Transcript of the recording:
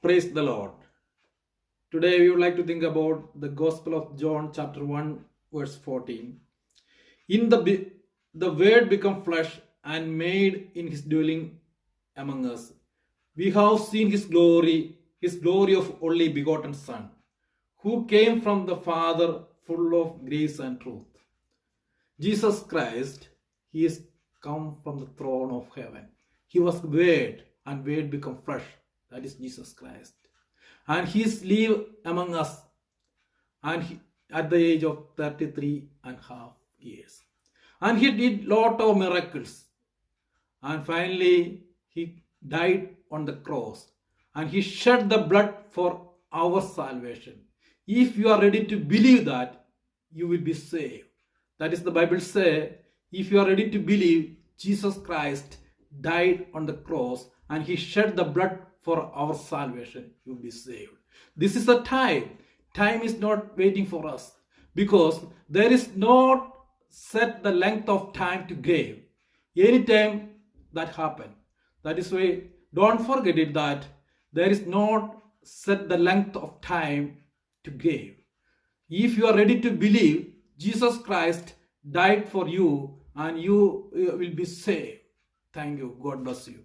Praise the Lord. Today we would like to think about the Gospel of John, chapter 1, verse 14. The Word become flesh and made in his dwelling among us. We have seen his glory of only begotten Son, who came from the Father, full of grace and truth. Jesus Christ, he is come from the throne of heaven. He was Word, and Word become flesh. That is Jesus Christ. And he is live among us, and at the age of 33.5 years. And he did lot of miracles. And finally, he died on the cross. And he shed the blood for our salvation. If you are ready to believe that, you will be saved. That is, the Bible says, if you are ready to believe Jesus Christ died on the cross and he shed the blood for our salvation, you will be saved. This is the time. Time is not waiting for us, because there is not set the length of time to grave. Anytime that happen. That is why don't forget it, that there is not set the length of time to grave. If you are ready to believe, Jesus Christ died for you and you will be saved. Thank you. God bless you.